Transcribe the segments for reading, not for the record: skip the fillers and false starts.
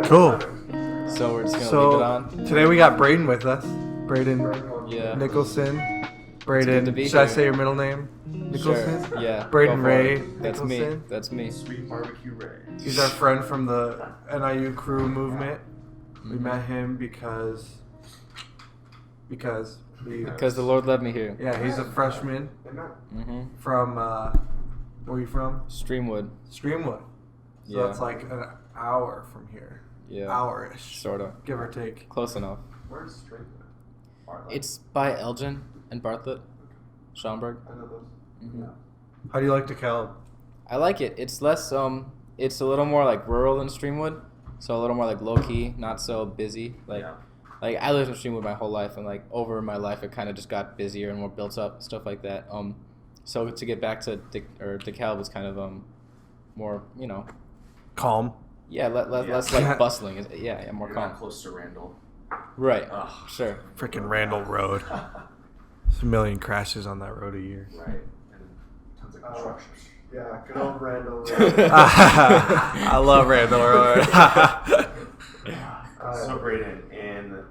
Cool. So we're just gonna leave it on. Today we got Braden with us. Braden Yeah. Nicholson. Good Braden, to be should I here. say your middle name? Nicholson? Sure. Yeah. Braden go for Ray it. That's me. Nicholson. That's me. Sweet Barbecue Ray. He's our friend from the NIU crew movement. We Mm-hmm. met him because Because the Lord led me here. yeah, he's a freshman Mm-hmm. from where are you from? Streamwood. Streamwood. So Yeah. that's like an hour from here. Yeah. Hour-ish. Sorta. Give or take. Close enough. Where's Streamwood? It's by Elgin and Bartlett, Schaumburg. I know those. Mm-hmm. How do you like DeKalb? I like it. It's less it's a little more like rural than Streamwood, so a little more like low key, not so busy. Like I lived in Streamwood my whole life, and like over my life it kind of just got busier and more built up, stuff like that. So to get back to DeKalb was kind of more, you know, Calm. yeah, less like bustling. Yeah, more You're calm. not close to Randall. Right. Ugh. Sure. Freaking Randall Road. There's a million crashes on that road a year. Right. And tons of construction. Yeah, good old Randall. I love Randall Road. So Braden, in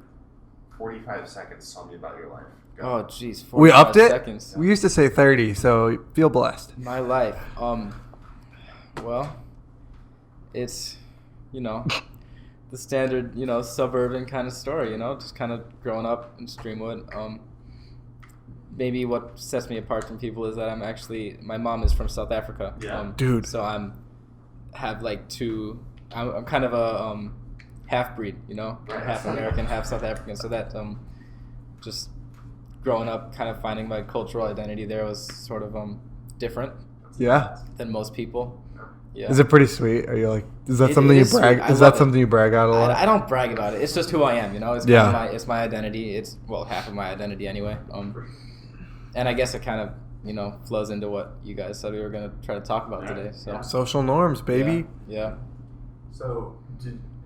45 seconds, tell me about your life. Go. Oh, jeez. We 45 upped it. Seconds. We used to say 30, so feel blessed. My life. Well, it's, you know, the standard, you know, suburban kind of story, you know, just kind of growing up in Streamwood. Maybe what sets me apart from people is that my mom is from South Africa. Yeah. Dude. So I'm kind of a half-breed, you know, Right. half American, half South African. So that just growing up, kind of finding my cultural identity there was sort of different Yeah. than most people. Yeah. Is it pretty sweet? Are you like? Is that It something you is sweet. brag? I Is that love it. something you brag out a lot? I don't brag about it. It's just who I am, you know. It's Yeah. kind of it's my identity. It's half of my identity anyway. And I guess it kind of, you know, flows into what you guys said we were gonna try to talk about today. So Social norms, baby. yeah. So,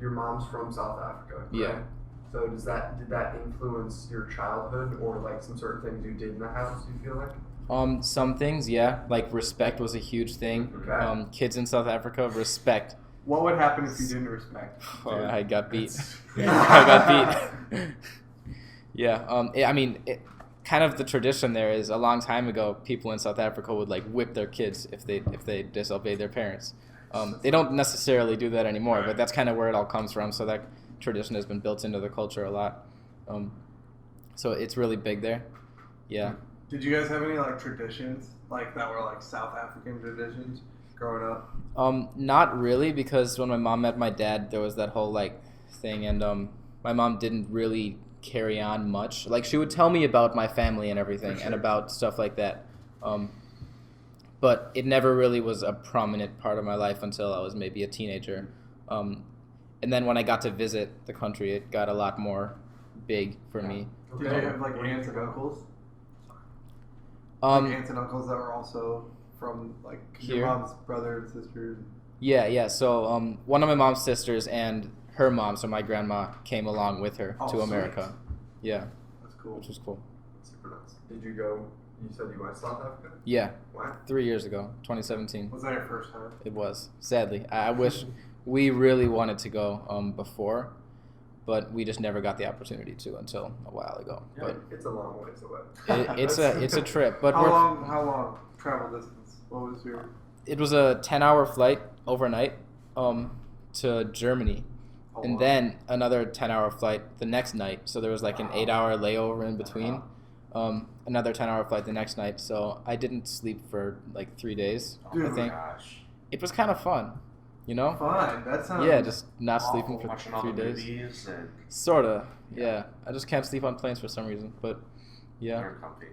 your mom's from South Africa? Correct? Yeah. So did that influence your childhood, or like some certain things you did in the house? You feel like? Some things, yeah, like respect was a huge thing. Okay. Kids in South Africa, respect. What would happen if you didn't respect? Oh, I got beat. I got beat. Yeah. I mean, kind of the tradition there is a long time ago, people in South Africa would like whip their kids if they disobeyed their parents. They don't necessarily do that anymore, but that's kind of where it all comes from. So that tradition has been built into the culture a lot. So it's really big there. Yeah. Did you guys have any like traditions like that were like South African traditions growing up? Not really, because when my mom met my dad, there was that whole like thing, and my mom didn't really carry on much. Like she would tell me about my family and everything, and about stuff like that. But it never really was a prominent part of my life until I was maybe a teenager. And then when I got to visit the country, it got a lot more big for me. Did you have like aunts and uncles? Like aunts and uncles that were also from like Here? your mom's brother and sisters. Yeah. So one of my mom's sisters and her mom, so my grandma, came along with her Oh, to America. Yeah, That's cool. which was cool. Super nice. Did you go? You said you went to South Africa? Yeah, Why? 3 years ago, 2017. Was that your first time? It was. Sadly, I wish we really wanted to go before, but we just never got the opportunity to until a while ago. But it's a long ways away. But it's a trip. But How long travel distance? What was your? it was a 10-hour flight overnight to Germany. Oh, And wow. then another 10-hour flight the next night. So there was like an 8-hour layover in between. Another 10-hour flight the next night. So I didn't sleep for like 3 days, I Dude. think. Gosh. It was kind of fun, you know? Fun. That sounds. Yeah, just not sleeping for Watching all 3 the days. movies and Sorta, yeah. I just can't sleep on planes for some reason. But yeah, you're comfy.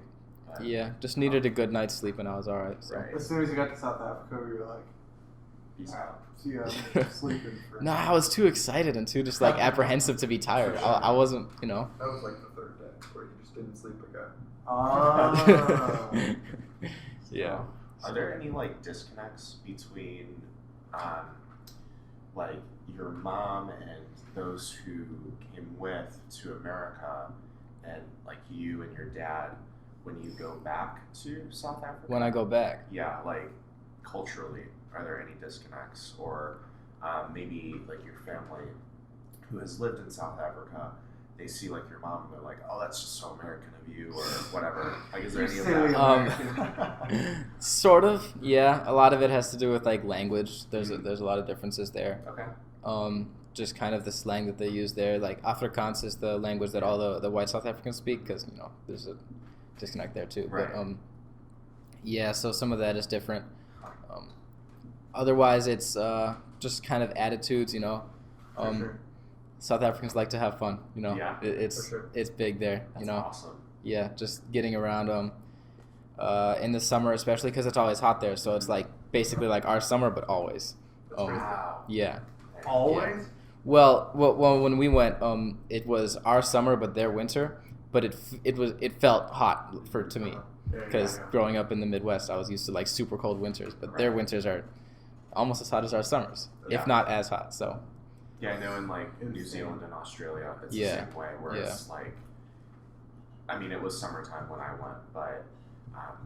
yeah. Just needed a good night's sleep and I was alright. So. Right. As soon as you got to South Africa, we were like, Peace out. see you sleeping for. No, I was too excited and too just like apprehensive to be tired. I wasn't, you know. That was like the third day where you just didn't sleep again. Ah. Yeah. Are there any like disconnects between like your mom and those who came with to America, and like you and your dad, when you go back to South Africa? When I go back. Yeah, like culturally, are there any disconnects, or maybe like your family who has lived in South Africa, they see like your mom and they're like, oh, that's just so American of you, or whatever. Like, is there any of that? Sort of, yeah. A lot of it has to do with like language. There's a lot of differences there. Okay. Just kind of the slang that they use there. Like Afrikaans is the language that all the white South Africans speak, because there's a disconnect there too. Right. But yeah, so some of that is different. Otherwise, it's just kind of attitudes. For sure. South Africans like to have fun. Yeah, It's for sure. it's big there. That's awesome. Yeah, just getting around in the summer, especially because it's always hot there. So it's like basically like our summer, but always. Wow. Yeah. Always? Well, when we went, it was our summer, but their winter. But it felt hot to me, because growing up in the Midwest, I was used to like super cold winters. But their winters are almost as hot as our summers, if not as hot. So. Yeah, I know in like New Zealand and Australia, it's the same way, where it's like, I mean, it was summertime when I went, but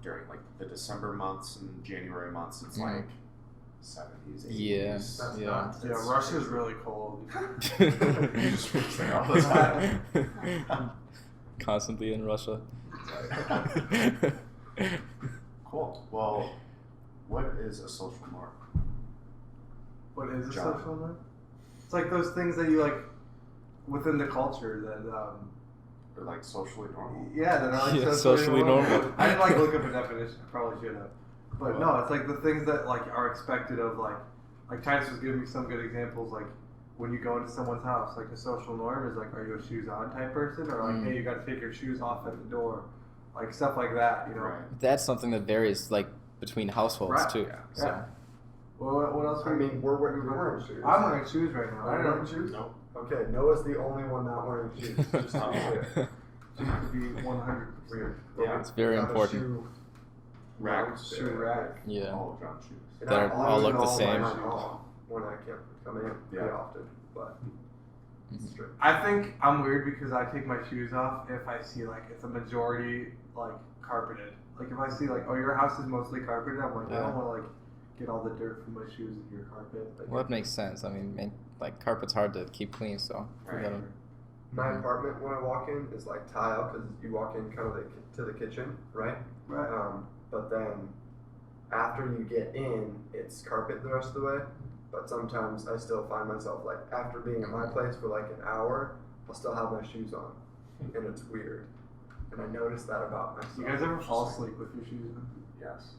during like the December months and January months, it's like 70s, 80s. Yeah. Russia's really cold. You just reach there all the time. Constantly in Russia. Cool. Well, what is a social norm? What is a John. social norm? It's like those things that you like within the culture that Or like socially normal? yeah, that are like socially normal. I didn't like look up a definition. I probably should have. But no, it's like the things that like are expected of like Titus was giving me some good examples, like when you go into someone's house, like a social norm is like, are you a shoes on type person, or like, hey, you got to take your shoes off at the door, like stuff like that, Right. That's something that varies like between households Right. too. Yeah. So. Yeah. Well, what else? I mean, you're wearing shoes. I'm wearing shoes right now. I Are you don't wearing know. shoes? Nope. Okay, Noah's the only one not wearing shoes. Just to be clear. Shoes to be 100%. Weird. Yeah. It's very We have a important. shoe Rack. Shoe rack. Yeah. All of John's shoes. And That I all look leave the all same. mine on when I can't come in pretty often, but it's true. I think I'm weird because I take my shoes off if I see like it's a majority like carpeted. Like if I see like, oh, your house is mostly carpeted, I'm like, I don't want to like get all the dirt from my shoes in your carpet. Like, Well, that makes sense. I mean, like carpet's hard to keep clean, so we Right. gotta. My apartment when I walk in is like tile because you walk in kind of to the kitchen, right? Right. But then after you get in, it's carpet the rest of the way. But sometimes I still find myself like after being at my place for like an hour, I'll still have my shoes on, and it's weird. And I notice that about myself. You guys ever fall asleep with your shoes on? Yes.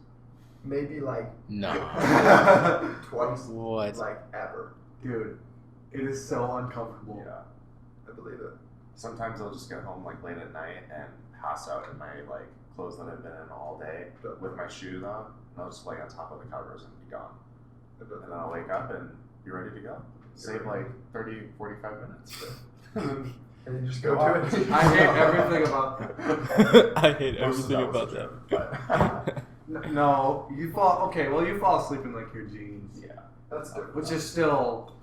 Maybe like No. twice, What? like ever. Dude, it is so uncomfortable. Yeah. I believe it. Sometimes I'll just get home like late at night and pass out in my like clothes that I've been in all day with my shoes on, and I'll just lay on top of the covers and be gone. And then I'll wake up and be ready to go. Save like 30, 45 minutes. And you just go to it. I hate everything about that. I hate Most of everything that was about a that. joke, but No, you fall. Okay, well, you fall asleep in like your jeans, yeah. That's different. which is still.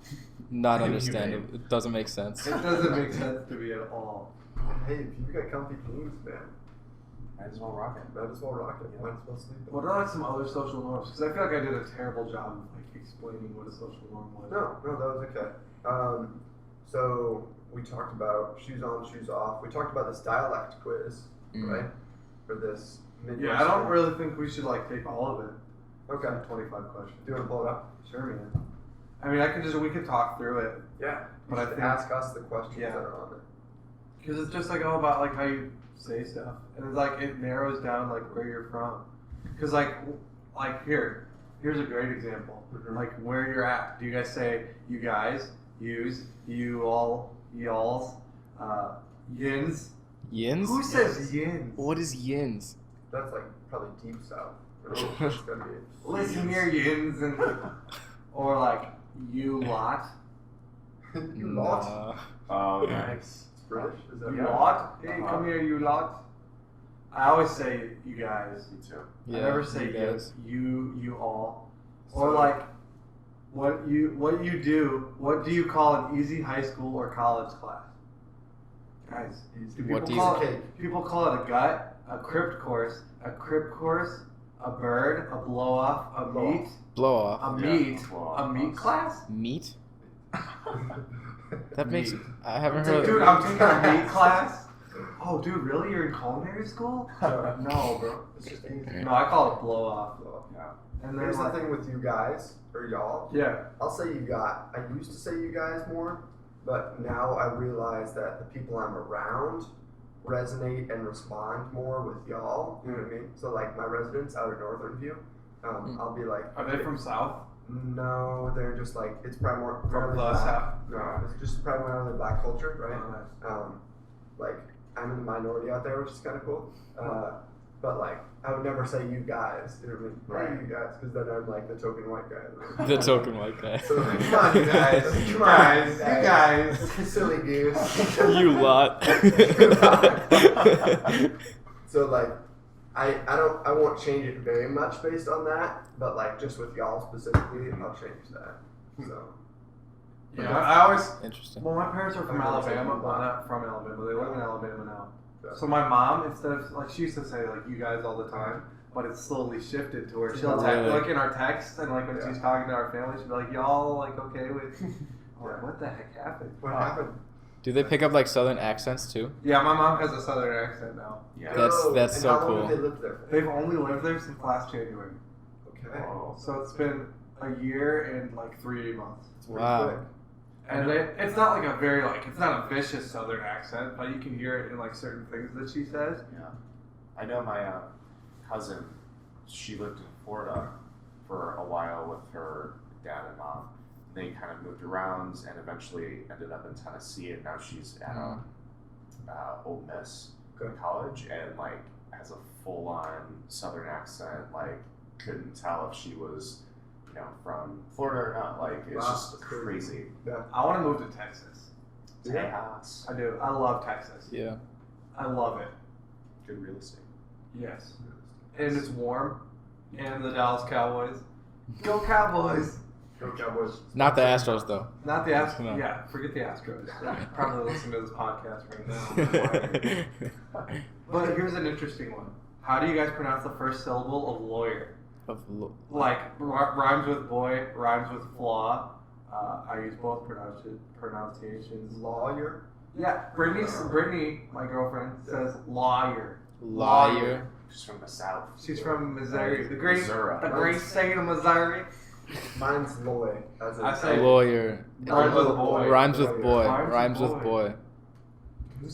Not You understandable. It doesn't make sense. It doesn't make sense to me at all. Hey, if you've got comfy jeans, man, Might as well rock it. might as well rock it. Might as well sleep. What are like some other social norms? Because I feel like I did a terrible job of like explaining what a social norm was. No, that was okay. So we talked about shoes on, shoes off. We talked about this dialect quiz, right? For this Midwestern. Yeah, I don't really think we should like take all of it. Okay. 25 questions. Do you want to pull it up? Sure, man. I mean, we could talk through it. Yeah. But You I should think- ask us the questions Yeah. that are on it. Because it's just like all about like how you say stuff, and it's like it narrows down like where you're from. Because like here's a great example. Mhm. Like where you're at. Do you guys say you guys, yous, you all, y'alls, yins? Yins? Who says yins? What is yins? That's like probably deep south. It's gonna be. Listen here, yins, and or like you lot, You lot. Oh, nice. It's British. Is that you right? lot. Hey, come here, you lot. I always say you guys. Me too. Yeah, I never say you guys. you all. So- Or like What do you call an easy high school or college class? Guys, people call it a gut, a crypt course, a bird, a blow off, a meat. Blow off. A meat class? Meat? That makes... I haven't heard... heard... Dude, I'm taking a meat class? Oh, dude, really? You're in culinary school? No, bro. It's just easy. No, I call it blow off. Yeah. And here's the thing with you guys, or y'all. Yeah. I'll say you got. I used to say you guys more, but now I realize that the people I'm around resonate and respond more with y'all. You know what I mean? So like my residents out at Northern View, I'll be like, are they from South? No, they're just like, it's primarily From the black. South? No, it's just primarily black culture, right? Oh, nice. Like I'm in the minority out there, which is kind of cool. But like, I would never say you guys. You know what I mean? Right. Hey, you guys, because then I'm like the token white guy. The token white guy. So come on, you guys. Come on, you guys. Silly goose. You lot. So like, I won't change it very much based on that, but like just with y'all specifically, I'll change that. So. Yeah, I always. Interesting. Well, my parents are from Alabama. Well, not from Alabama. They live in Alabama now. Yeah. So my mom, instead of like, she used to say like you guys all the time, but it's slowly shifted to where she'll text, like in our texts and like when she's talking to our family, she'll be like, y'all like okay with. I'm like, what the heck happened? What happened? Do they pick up like southern accents too? Yeah, my mom has a southern accent now. Yeah. That's and so how long cool. have they lived there? They've only lived there since last January. Okay. Oh. So it's been a year and like 3 months. It's pretty Wow. quick. And it's not like a very like, it's not a vicious southern accent, but you can hear it in like certain things that she says. Yeah. I know my cousin, she lived in Florida for a while with her dad and mom. They kind of moved around and eventually ended up in Tennessee, and now she's at Ole Miss college and like has a full-on southern accent. Like couldn't tell if she was, you know, from Florida or not. Like it's just crazy. Yeah. I want to move to Texas. Tejas. I do. I love Texas. Yeah. I love it. Good real estate. Yes. And it's warm. And the Dallas Cowboys. Go Cowboys! Go Cowboys. Not the Astros though. Not the Astros. No. Yeah, forget the Astros. Probably listen to this podcast right now. But here's an interesting one. How do you guys pronounce the first syllable of lawyer? Like, rhymes with boy, rhymes with flaw. I use both pronunciations. Lawyer? Yeah, Brittany, my girlfriend, says lawyer. Lawyer. She's from the South. She's from Missouri. The great Missouri. state of Missouri. Mine's Loy. As in I say Lawyer. Rhymes with boy. Rhymes with boy. Rhymes Rhymes with with boy. Who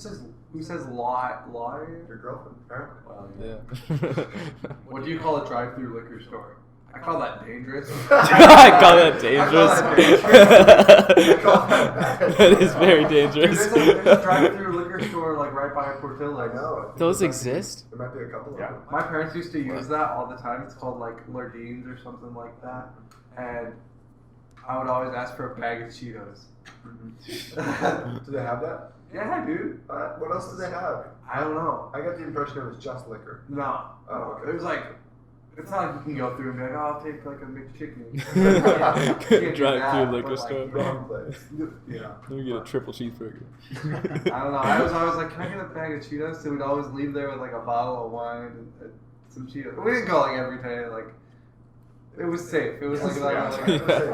says lawyer? your girlfriend, apparently. Well, Yeah. What do you call a drive-through liquor store? I call that dangerous. I call that dangerous. I call that bad. That is very Dude, dangerous. there's a drive-through liquor store like right by Portillo's. I know. I think Those there might exist? There might be a couple Yeah. of them. My parents used to use that all the time. It's called like Lardines or something like that. And I would always ask for a bag of Cheetos. Do they have that? Yeah, dude. What else do they have? I don't know. I got the impression it was just liquor. No. Oh, okay. There's like, it's not like you can go through and be like, oh, I'll take like a McChicken. Can't do Drive-through that, liquor but, store. Like, Wrong place. yeah. Let me get a triple cheeseburger. I don't know. I was always like, can I get a bag of Cheetos? So we'd always leave there with like a bottle of wine and some Cheetos. We didn't go like every day. Like, it was safe. It was like,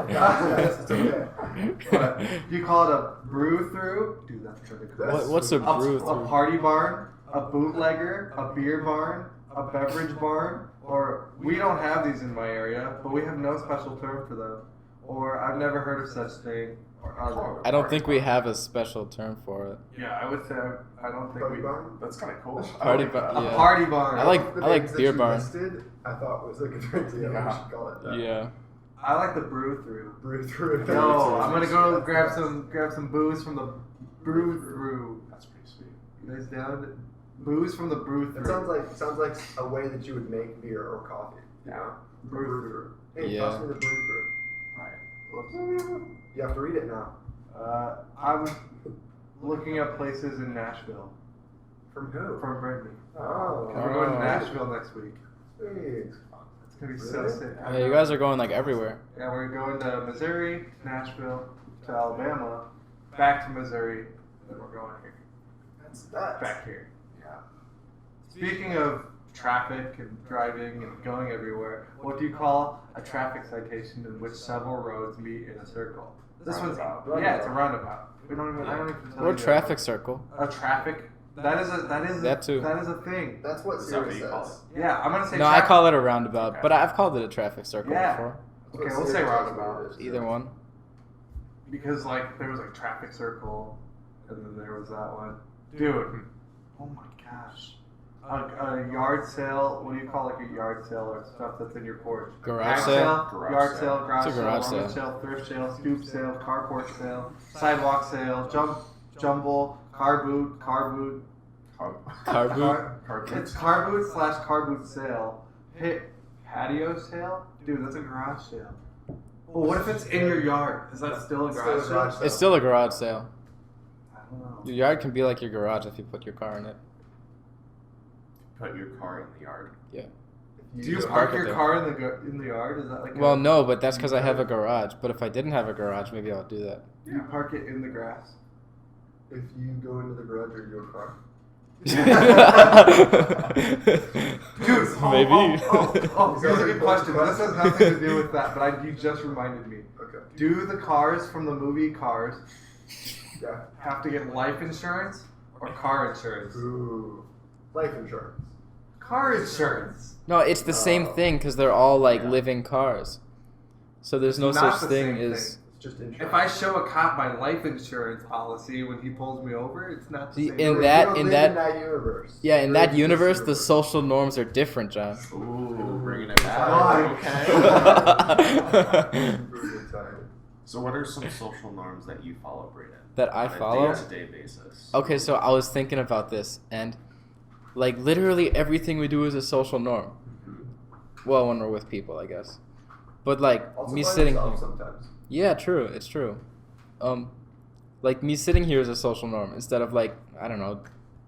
Yes, it's okay. But you call it a brew through? Dude, that's really cool. What's a brew A through? party barn, a bootlegger, a beer barn, a beverage barn, or we don't have these in my area, but we have no special term for them. Or I've never heard of such thing. Or other. I don't think we have a special term for it. Yeah, I would say I don't think Party we. barn? That's kind of cool. Party I like barn, that. yeah. A party barn. I like The beer names that you barn. listed, I thought was a good idea. Yeah. We should call it that. Yeah. I like the brew through. Brew through. No, I'm gonna go grab some booze from the brew through. That's pretty sweet. You guys down? Booze from the brew through. It sounds like a way that you would make beer or coffee. You know? Brew through. Hey, Yeah. toss me the brew through. Right. Whoops. You have to read it now. I'm looking up places in Nashville From who? from Brittany. Oh. We're going to Oh. Nashville next week. Sweet. That's gonna be so Really? sick. Yeah, you guys are going like everywhere. Yeah, we're going to Missouri, Nashville, to Alabama, back to Missouri, then we're going here. That's nuts. Back here. Yeah. Speaking of traffic and driving and going everywhere, what do you call a traffic citation in which several roads meet in a circle? This one's Roundabout. yeah, it's a roundabout. I don't even tell Or you traffic circle. a traffic. That is That too. That is a thing. That's what Is that what Siri you call says. Yeah, I'm gonna say. No, I traffic. call it a roundabout, Okay. but I've called it a traffic circle Yeah. before. Okay, That's we'll what say Siri tells me roundabout. it is. Either one. Because like there was like traffic circle, and then there was that one. Dude, oh my gosh. A yard sale. What do you call like a yard sale or stuff that's in your porch? Garage Ag sale? Garage yard sale. sale, garage It's a sale, garage rummage sale. sale, thrift sale, scoop sale, carport sale, sidewalk sale, jumble, car boot, Car boot. It's car boot / car boot sale. Hit patio sale, dude. That's a garage sale. Well, what if it's in your yard? Is that still a garage sale? It's still a garage sale. I don't know. Your yard can be like your garage if you put your car in it. Put your car in the yard. Do you Just park park it your there. car in the yard? Is that like Well, no, but that's because I have a garage. But if I didn't have a garage, maybe I'll do that. You park it in the grass. If you go into the garage or your car. Dude, Maybe. Here's a good question. This has nothing to do with that, but you just reminded me. Okay. Do the cars from the movie Cars Yeah. have to get life insurance or car insurance? Ooh. Life insurance. Car insurance. No, it's the same thing because they're all like Yeah. living cars. So there's no It's not such the thing same as. It's just insurance. If I show a cop my life insurance policy when he pulls me over, it's not the See, same. in You that- don't in live that- in that universe. Yeah, in You're that this universe, the social norms are different, John. Ooh, bringing it back. Okay. Really tired. So, what are some social norms that you follow, Braden? That I On follow? a day-to-day basis. Okay, so I was thinking about this, and like literally everything we do is a social norm. Well, when we're with people, I guess. But like Also me by sitting yourself here. sometimes. Yeah, true. It's true. Like me sitting here is a social norm instead of like I don't know,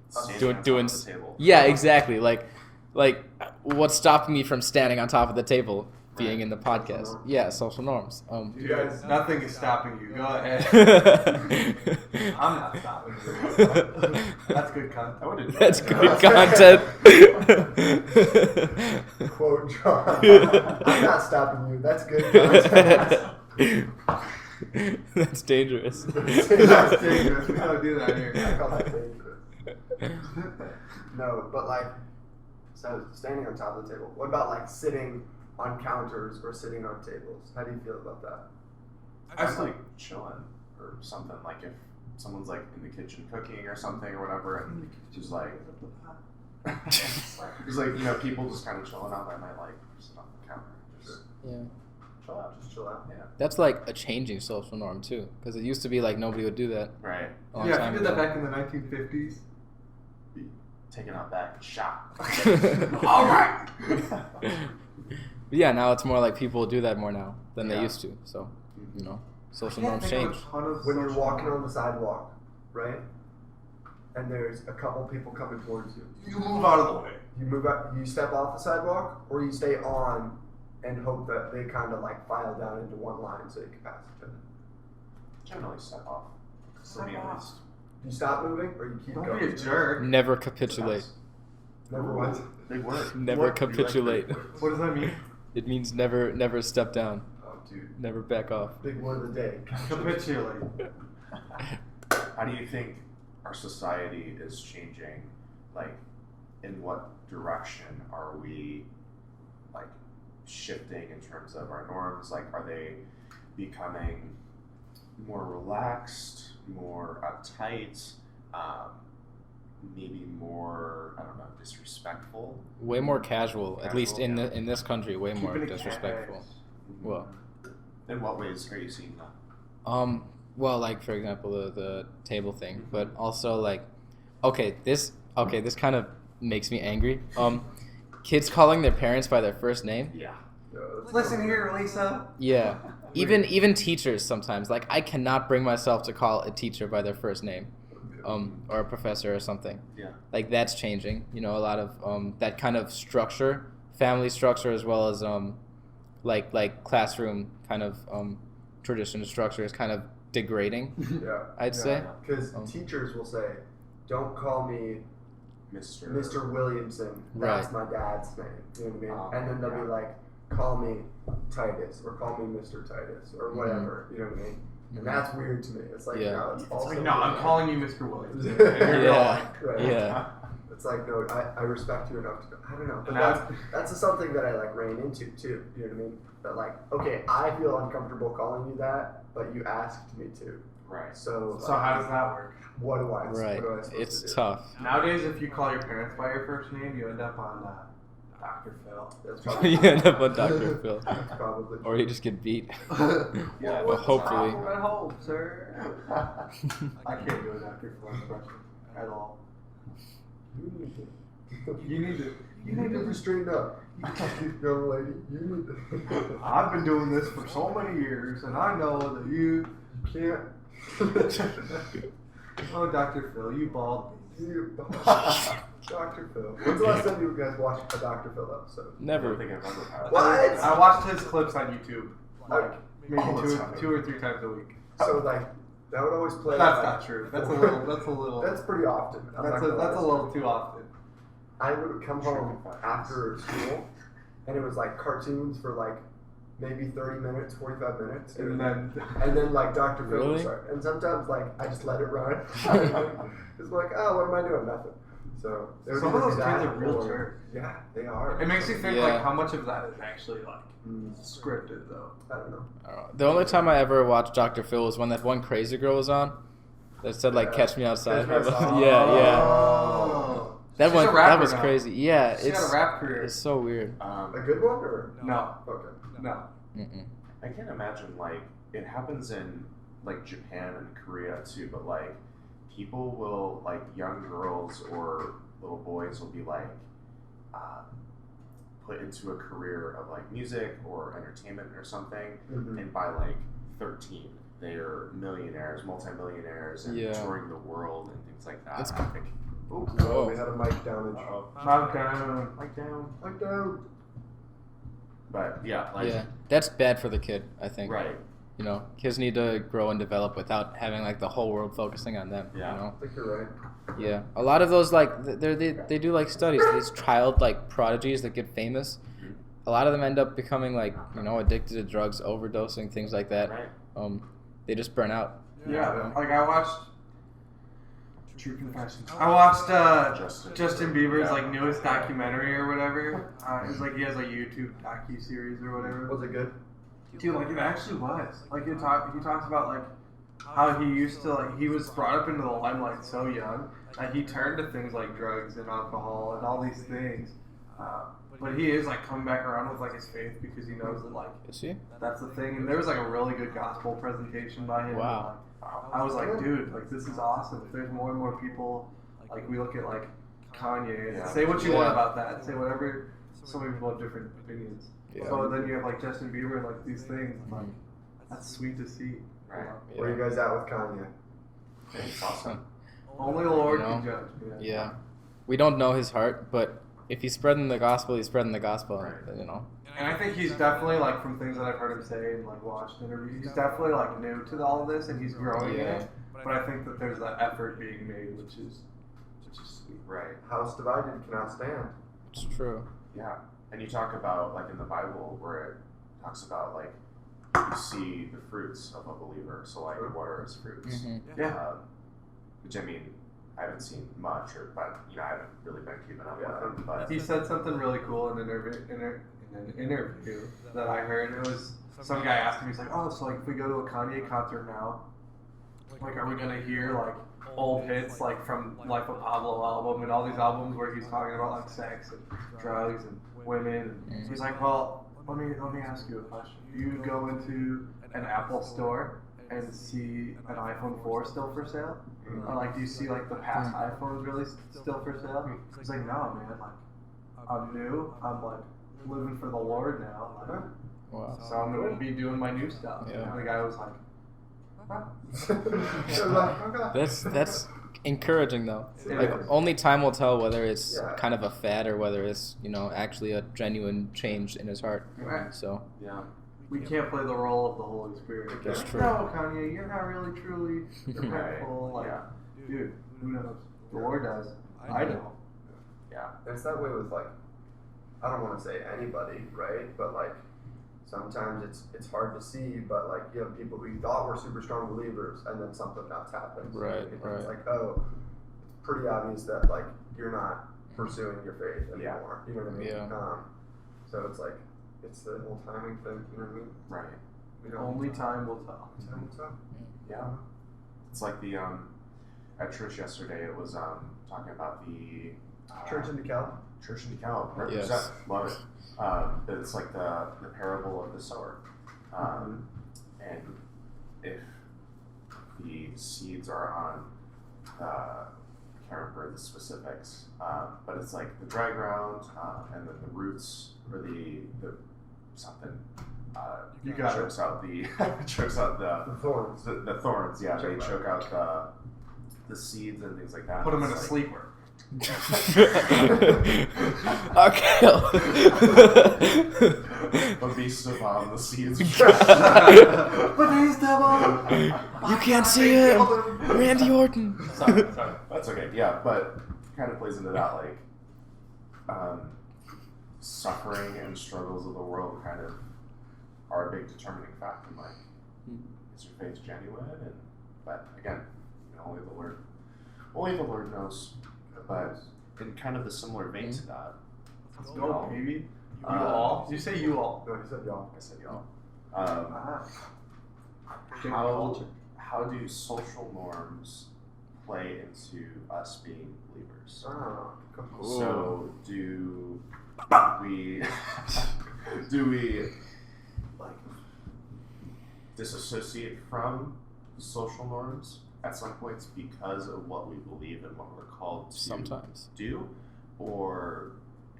Standing doing on top doing. of the table. Yeah, exactly. Like what's stopping me from standing on top of the table, being Right. in the podcast? norms. Yeah, social norms. Dude, nothing is stopping you. Go ahead. I'm not stopping you. That's good content. I wouldn't. That's good content. Quote John. I'm not stopping you. That's good content. That's dangerous. That's dangerous. We don't do that here. I call that dangerous. No, but like, so standing on top of the table. What about like sitting on counters or sitting on tables? How do you feel about that? I just like chilling or something. Like if someone's like in the kitchen cooking or something or whatever, and just like, just like people just kind of chilling out. I might like sit on the counter, and just Yeah. chill out. Just chill out. Yeah. That's like a changing social norm too, because it used to be like nobody would do that. Right. A long Yeah, time if you did that ago. back in the 1950s. Taking out back shot. All right. But yeah, now it's more like people do that more now than they Yeah. used to. So, social I norms can't think change. of a ton of When you're social walking on norms. the sidewalk, right? And there's a couple people coming towards you. You move out of the way. You move up, you step off the sidewalk, or you stay on and hope that they kind of like file down into one line so you can pass each other. Generally step off. For me Step at off. least. You stop moving, or you keep Don't going. be a jerk. Never capitulate. Never what? Big word. Never What? capitulate. What does that mean? It means never step down. Oh, dude. Never back off. Big word of the day. Capitulate. How do you think our society is changing? Like, in what direction are we, like, shifting in terms of our norms? Like, are they becoming more relaxed, more uptight, maybe more, I don't know, disrespectful? Way more casual, at least in Casual, in this country. Way more Keeping it disrespectful. casual. Well, In what ways are you seeing that? well, like for example, the table thing, but also like, this kind of makes me angry. Kids calling their parents by their first name. Yeah. Listen here, Lisa. Yeah. Even teachers sometimes. Like I cannot bring myself to call a teacher by their first name, or a professor or something. Yeah. Like that's changing. A lot of that kind of structure family structure as well as like classroom kind of tradition structure is kind of degrading. Yeah. I'd say. Because teachers will say, "Don't call me Mr. Williamson. That's my dad's name." You know what I mean? And then they'll be like, "Call me Titus," or "Call me Mr. Titus," or whatever. You know what I mean? And that's weird to me. It's like, no, it's also like, no, I'm calling you Mr. Williams. Right. Yeah. It's like, no, I respect you enough to. I don't know, but that's something that I like ran into too. You know what I mean? That like, okay, I feel uncomfortable calling you that, but you asked me to. Right. So how does that work? What do I? Right. What am I supposed It's to do? tough. Nowadays, if you call your parents by your first name, you end up on Dr. Phil. That's probably. You end up on Dr. Phil. That's probably. Or you just get beat. Yeah, but hopefully. At home, sir. I can't do a Dr. Phil impression at all. You need to be straightened up. Young lady, you need to. I've been doing this for so many years, and I know that you can't. Oh, Dr. Phil, you bald. Dr. Phil. When's the last time you guys watched a Dr. Phil episode? Never. I don't think I've ever had. What? I watched his clips on YouTube, like maybe all the time. two or three times a week. So like that would always play. That's like, not true. That's a little. That's pretty often. That's a little too often. I would come home after school, and it was like cartoons for like maybe 30 minutes, 45 minutes, And then like Dr. Phil Really? would start. And sometimes like I just let it run. It's like, oh, what am I doing? Nothing. So some of those kids are real jerks. Yeah, they are. It makes you think Yeah. like how much of that is actually like scripted though. I don't know. The only time I ever watched Dr. Phil was when that one crazy girl was on. That said like "Catch Me Outside." Catch Me Outside. Yeah. Oh. That She's one. a rapper That was now. crazy. Yeah. She had a rap career. It's so weird. A good one or No, okay? no. Mm-mm. I can't imagine like it happens in like Japan and Korea too, but like people will like young girls or little boys will be like put into a career of like music or entertainment or something, and by like 13 they are millionaires, multimillionaires, and Yeah. touring the world and things like that. That's- I think, Oops. Whoa. We had a mic damage. Knock down. like down, Mic down. but yeah, like Yeah. That's bad for the kid. I think. right, You know, kids need to grow and develop without having like the whole world focusing on them. Yeah. You know. I think you're right. Yeah, a lot of those like they do like studies. These child like prodigies that get famous, a lot of them end up becoming like addicted to drugs, overdosing, things like that. right. They just burn out. Yeah, like I watched. True confession. I watched Justin Bieber's like newest documentary or whatever. It's like he has a YouTube docu-series or whatever. Was it good? Dude, like it actually was. Like he talks about like how he used to like he was brought up into the limelight so young that he turned to things like drugs and alcohol and all these things. But he is like coming back around with like his faith because he knows that like Is he? that's the thing. And there was like a really good gospel presentation by him. Wow. I was like, dude, like this is awesome. If there's more and more people, like we look at like Kanye. Yeah. Say what you want Yeah. about that. Say whatever. So many people have different opinions. Yeah. So then you have like Justin Bieber and like these things. Like that's sweet to see. Right. Where are you guys at with Kanye? It's awesome. Only the Lord You know? can judge. Yeah. We don't know his heart, but if he's spreading the gospel, he's spreading the gospel. Right. You know. And I think he's definitely like from things that I've heard him say and like watched interviews. He's definitely like new to all of this and he's growing in Yeah. it. But I think that there's that effort being made, which is sweet. Right. House divided cannot stand. It's true. Yeah. And you talk about like in the Bible where it talks about like you see the fruits of a believer. So like what are his fruits? Mm-hmm. Yeah. Which I mean, I haven't seen much, but I haven't really been keeping up with him. But He said something really cool in an interview that I heard. It was some guy asked him, he's like, oh, so like if we go to a Kanye concert now, like are we gonna hear like old hits like from Life of Pablo album and all these albums where he's talking about like sex and drugs and women? And he's like, well, let me ask you a question. Do you go into an Apple store and see an iPhone 4 still for sale? Or like do you see like the past iPhones really still for sale? He's like, no man, like I'm new, I'm like living for the Lord now, like, Wow. so I'm gonna be doing my new stuff. Yeah. And the guy was like, huh? That's encouraging though. Yeah. Like only time will tell whether it's Yeah. kind of a fad or whether it's actually a genuine change in his heart. Right. So Yeah. We can't play the role of the Holy Spirit. That's Like, true. No, Kanye, you're not really truly repentful. Like, Yeah. dude, who knows? The Lord does. I know. Yeah. And it's that way with like, I don't want to say anybody, right? But like, sometimes it's hard to see, but like you have people who you thought were super strong believers, and then something else happens. Right, And right. It's like, oh, it's pretty obvious that like you're not pursuing your faith Yeah. anymore. You know what I mean? Yeah. So it's like, it's the whole timing thing. You know what I mean? Right. We don't Only time will tell. Time will tell. Yeah. It's like the at church yesterday. It was talking about the Church in DeKalb. Church in DeKalb. Represent. Yes. Love it. It's like the parable of the sower, and if the seeds are on, I can't remember the specifics, but it's like the dry ground, and then the roots or the something. You got chokes out the chokes out The thorns. the thorns. Yeah, they Choke choke out the seeds and things like that. Put him in a It's like- sleeper. okay. A beast of the seeds. But he's devil. You can't see him, Randy Orton. Sorry. That's okay. Yeah, but kind of plays into that like suffering and struggles of the world kind of are a big determining factor. Like, is your faith genuine? But again, only the Lord knows. But in kind of the similar vein to that, Let's go, baby. You Uh, all? Did you say you all? No, he said y'all. I said y'all. Culture. How do social norms play into us being believers? Ah, cool. So do we like disassociate from social norms at some points because of what we believe and what we're called to Sometimes. do, or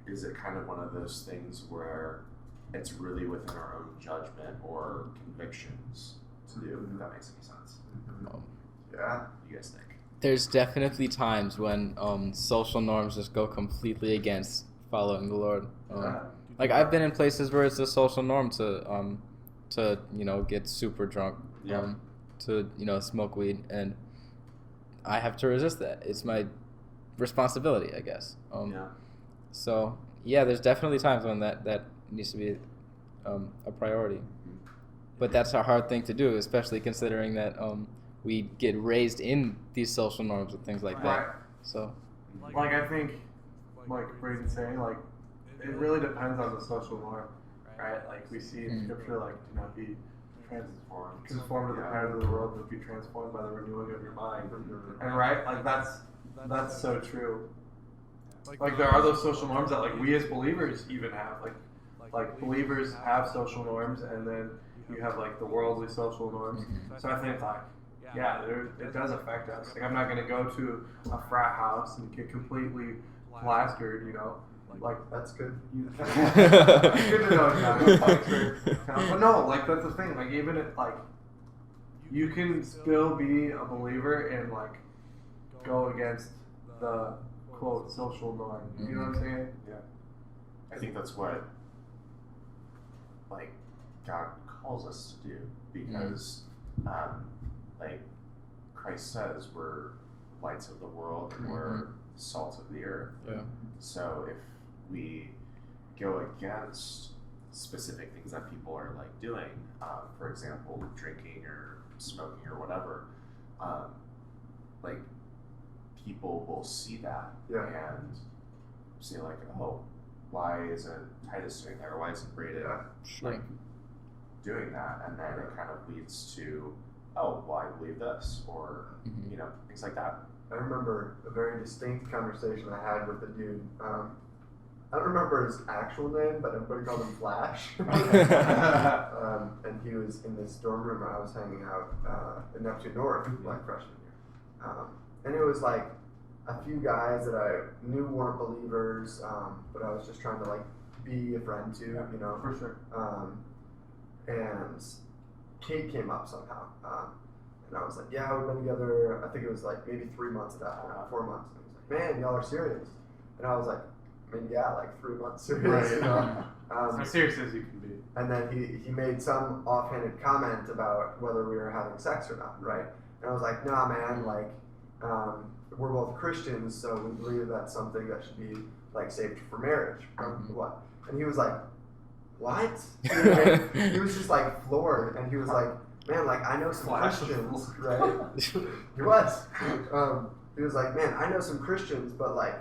is it kind of one of those things where it's really within our own judgment or convictions to do? If that makes any sense. Yeah. What do you guys think? There's definitely times when social norms just go completely against following the Lord. Like I've been in places where it's a social norm to get super drunk, Yeah. to smoke weed, and I have to resist that. It's my responsibility, I guess. Yeah. So yeah, there's definitely times when that needs to be a priority, but that's a hard thing to do, especially considering that we get raised in these social norms and things like Right. that. So Like I think, like Braden's saying, like it really depends on the social norm, right? Like we see in Scripture, like do not be conformed to the pattern of the world, but be transformed by the renewing of your mind. And right, like that's so true. Like there are those social norms that like we as believers even have. Like believers have social norms, and then you have like the worldly social norms. So I think like it does affect us. Like I'm not gonna go to a frat house and get completely plastered, Like That's good. it's good to know, but no, like that's the thing. Like even if like you can still be a believer and like go against the quote social norm. You know what I'm saying? I think that's what like God calls us to do, because like Christ says we're lights of the world and we're salt of the earth. Yeah. So if we go against specific things that people are like doing, for example, drinking or smoking or whatever, like people will see that and say like, oh, why isn't Titus doing that, or why isn't Braden like doing that? And then it kind of leads to, oh, well, I believe this, or things like that. I remember a very distinct conversation I had with a dude. I don't remember his actual name, but everybody called him Flash. And he was in this dorm room where I was hanging out in Neptune North, like freshman year. And it was like a few guys that I knew weren't believers, but I was just trying to like be a friend to, For sure. And Kate came up somehow. And I was like, yeah, we've been together, I think it was like maybe 3 months at that point, 4 months. And he was like, man, y'all are serious. And I was like, I mean, yeah, like 3 months serious. You know? As serious as you can be. And then he made some offhanded comment about whether we were having sex or not, right? And I was like, nah, man, like, we're both Christians, so we believe that's something that should be like saved for marriage. What? And he was like, what? He was just like floored, and he was like, man, like I know some Christians, right? He was. He was like, man, I know some Christians, but like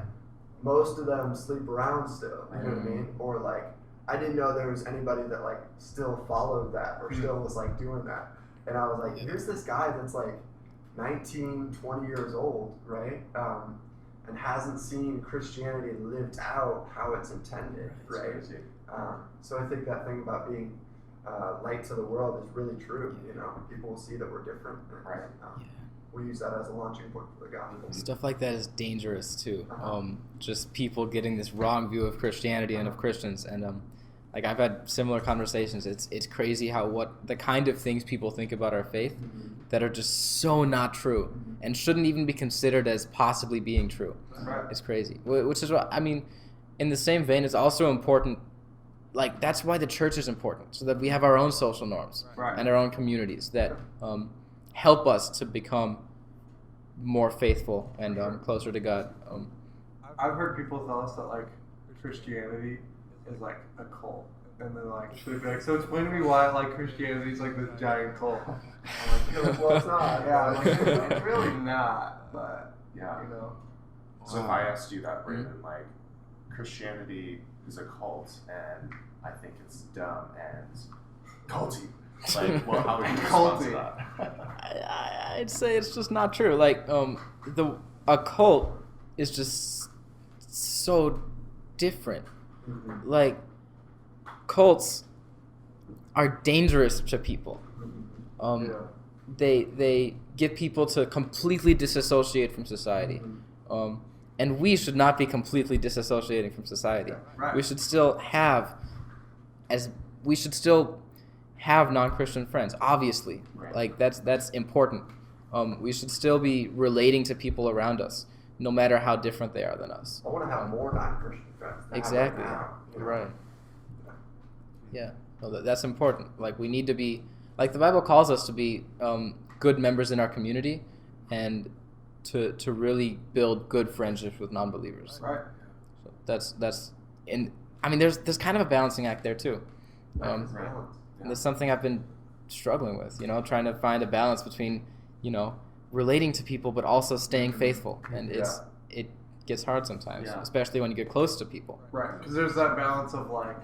most of them sleep around still. You know what I mean? Or like, I didn't know there was anybody that like still followed that or still was like doing that. And I was like, here's this guy that's like 19, 20 years old, right? And hasn't seen Christianity lived out how it's intended, right? So I think that thing about being light to the world is really true. You know, people will see that we're different. And, we use that as a launching point for the gospel. Stuff like that is dangerous too. Just people getting this wrong view of Christianity and of Christians, and like I've had similar conversations. It's crazy how the kind of things people think about our faith that are just so not true and shouldn't even be considered as possibly being true. It's crazy. Which is what I mean. In the same vein, it's also important. Like that's why the church is important, so that we have our own social norms and our own communities that help us to become more faithful and closer to God. I've heard people tell us that like Christianity is like a cult, and then like they'd be like, so explain to me why like Christianity is like this giant cult. I'm like, well, it's not. Yeah, I'm like, it's really not. But you know. So if I asked you that, Braden, like Christianity is a cult, and I think it's dumb and culty. Like, well, how would you respond to that? I'd say it's just not true. Like, a cult is just so different. Like, cults are dangerous to people. They get people to completely disassociate from society. And we should not be completely disassociating from society. We should still have non-Christian friends, obviously. Like that's important. We should still be relating to people around us, no matter how different they are than us. I want to have more non-Christian friends. Exactly. Now, right. Yeah. No, that's important. Like we need to be, like the Bible calls us to be good members in our community, and to really build good friendships with non-believers. Right. So that's I mean, there's kind of a balancing act there too. And that's something I've been struggling with, trying to find a balance between, relating to people but also staying faithful. And it gets hard sometimes, especially when you get close to people. Right, because there's that balance of like,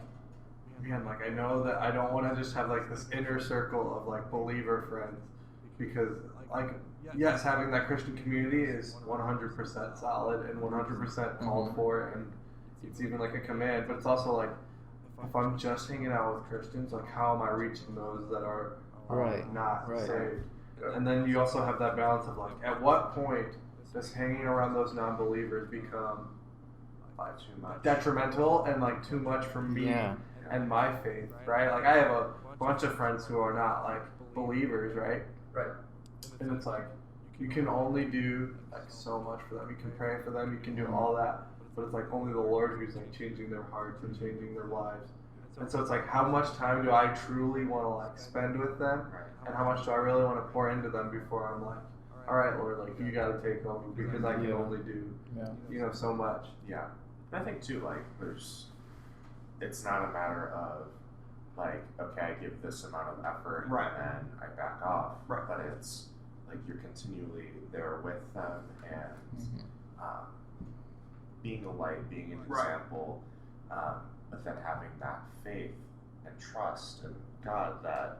man, like I know that I don't want to just have like this inner circle of like believer friends, because like, yes, having that Christian community is 100% solid and 100% called for, and it's even like a command, but it's also like, if I'm just hanging out with Christians, like how am I reaching those that are not saved? And then you also have that balance of like, at what point does hanging around those non-believers become like too much detrimental and like too much for me and my faith, right? Like I have a bunch of friends who are not like believers, right? Right. And it's like, you can only do like so much for them. You can pray for them, you can do all that. But it's like only the Lord who's like changing their hearts and changing their lives. And so it's like, how much time do I truly want to like spend with them, and how much do I really want to pour into them before I'm like, all right, Lord, like you got to take over, because I can only do so much. Yeah, I think too, like it's not a matter of like, okay, I give this amount of effort and then I back off, but it's like you're continually there with them and being a light, being an example, but then having that faith and trust in God that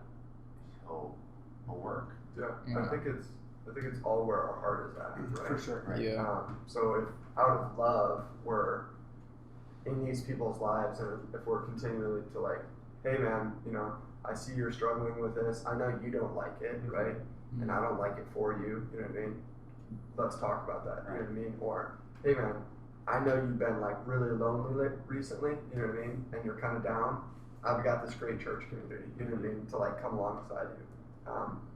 He'll work. Yeah, I think it's all where our heart is at, right? For sure. Right? Yeah. So if out of love we're in these people's lives, and if we're continually to like, hey man, I see you're struggling with this. I know you don't like it, right? And I don't like it for you. You know what I mean? Let's talk about that. You know what I mean? Or hey man, I know you've been like really lonely recently, you know what I mean? And you're kind of down. I've got this great church community, you know what I mean, to like come alongside you.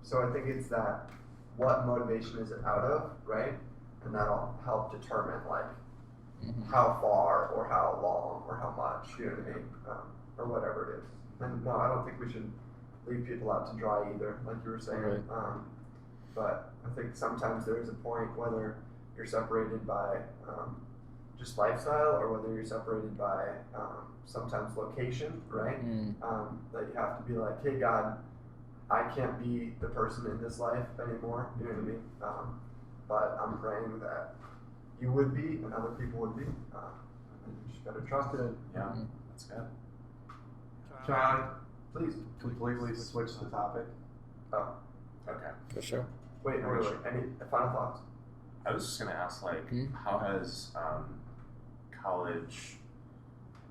So I think it's that what motivation is it out of, right? And that'll help determine like Mhm. how far or how long or how much, you know what I mean, or whatever it is. And no, I don't think we should leave people out to dry either, like you were saying. Right. But I think sometimes there is a point whether you're separated by just lifestyle or whether you're separated by sometimes location, right? Mm. That you have to be like, hey God, I can't be the person in this life anymore, you know what I mean? But I'm praying that you would be and other people would be. And you just gotta trust it. Yeah, Mhm. that's good. Charlie, Please. completely switch the topic. Oh, Okay. For sure. wait, any final thoughts? I was just gonna ask, like, Hmm? how has college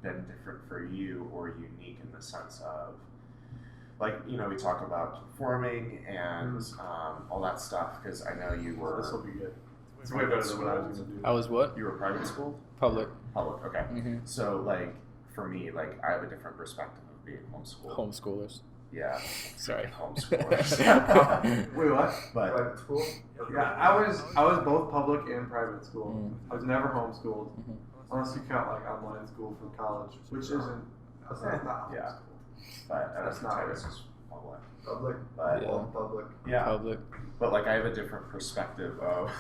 been different for you or unique in the sense of, like, you know, we talk about conforming and all that stuff, because I know you were This will be good. It's way better than what I was gonna do. I was what? you were private school? Public. Public, okay. Mm-hmm. So, like, for me, like, I have a different perspective of being homeschooled. Homeschoolers. Yeah. Sorry. Homeschoolers. Wait, what? But Private school? Yeah, I was both public and private school. Mm. I was never homeschooled, Mhm. unless you count like online school for college, which isn't. That's not Yeah. homeschool. but That's not Titus right. is public. Public? But Yeah. All public. yeah. Public. But like I have a different perspective of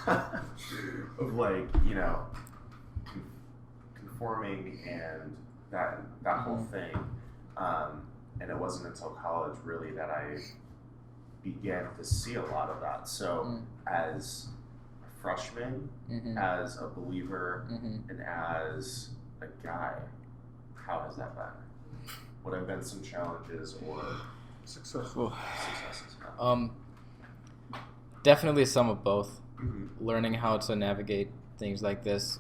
of like, you know, conforming and that whole Mhm. thing. And it wasn't until college really that I began to see a lot of that. So Mm. as a freshman, Mm-hmm. as a believer, Mm-hmm. and as a guy, how has that been? What have been some challenges or Successful. successes? Definitely some of both. Mm-hmm. Learning how to navigate things like this.